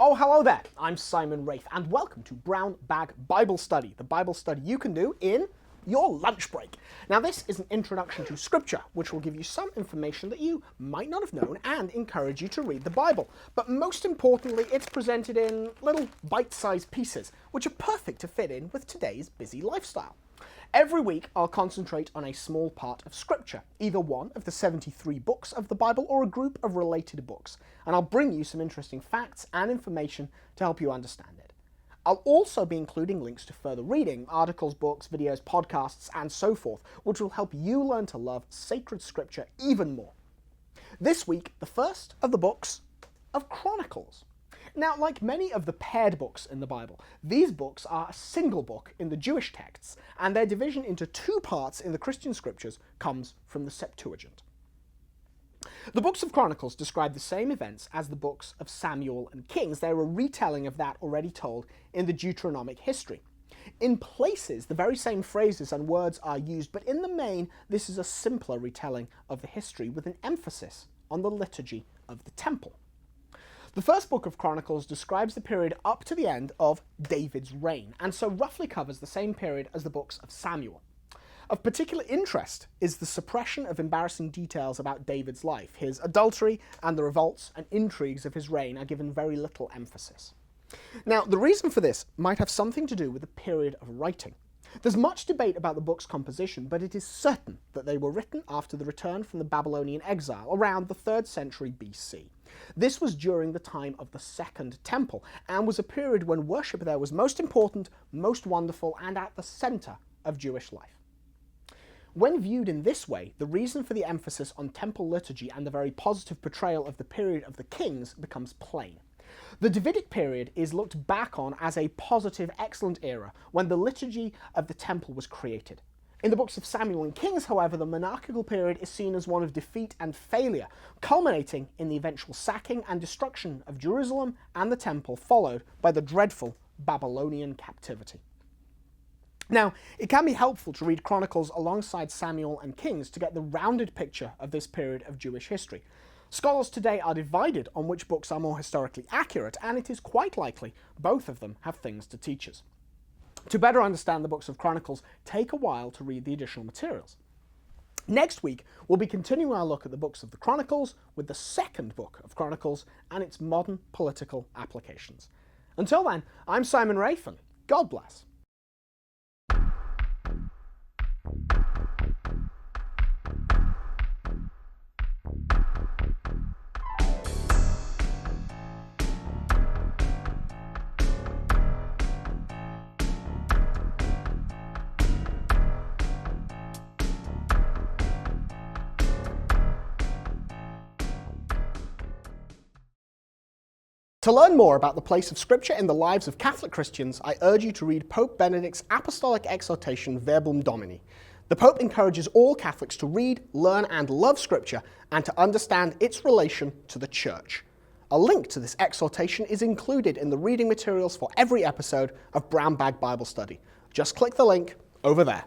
Oh, hello there. I'm Simon Rafe, and welcome to Brown Bag Bible Study, the Bible study you can do in your lunch break. Now, this is an introduction to Scripture, which will give you some information that you might not have known and encourage you to read the Bible. But most importantly, it's presented in little bite-sized pieces, which are perfect to fit in with today's busy lifestyle. Every week, I'll concentrate on a small part of Scripture, either one of the 73 books of the Bible or a group of related books, and I'll bring you some interesting facts and information to help you understand it. I'll also be including links to further reading, articles, books, videos, podcasts, and so forth, which will help you learn to love sacred Scripture even more. This week, the first of the books of Chronicles. Now, like many of the paired books in the Bible, these books are a single book in the Jewish texts, and their division into two parts in the Christian scriptures comes from the Septuagint. The books of Chronicles describe the same events as the books of Samuel and Kings. They're a retelling of that already told in the Deuteronomic history. In places, the very same phrases and words are used, but in the main, this is a simpler retelling of the history with an emphasis on the liturgy of the temple. The first book of Chronicles describes the period up to the end of David's reign, and so roughly covers the same period as the books of Samuel. Of particular interest is the suppression of embarrassing details about David's life. His adultery and the revolts and intrigues of his reign are given very little emphasis. Now, the reason for this might have something to do with the period of writing. There's much debate about the book's composition, but it is certain that they were written after the return from the Babylonian exile, around the 3rd century BC. This was during the time of the Second Temple, and was a period when worship there was most important, most wonderful, and at the centre of Jewish life. When viewed in this way, the reason for the emphasis on temple liturgy and the very positive portrayal of the period of the kings becomes plain. The Davidic period is looked back on as a positive, excellent era when the liturgy of the temple was created. In the books of Samuel and Kings, however, the monarchical period is seen as one of defeat and failure, culminating in the eventual sacking and destruction of Jerusalem and the temple, followed by the dreadful Babylonian captivity. Now, it can be helpful to read Chronicles alongside Samuel and Kings to get the rounded picture of this period of Jewish history. Scholars today are divided on which books are more historically accurate, and it is quite likely both of them have things to teach us. To better understand the books of Chronicles, take a while to read the additional materials. Next week, we'll be continuing our look at the books of the Chronicles with the second book of Chronicles and its modern political applications. Until then, I'm Simon Rafe, and God bless. To learn more about the place of Scripture in the lives of Catholic Christians, I urge you to read Pope Benedict's apostolic exhortation Verbum Domini. The Pope encourages all Catholics to read, learn, and love Scripture, and to understand its relation to the Church. A link to this exhortation is included in the reading materials for every episode of Brown Bag Bible Study. Just click the link over there.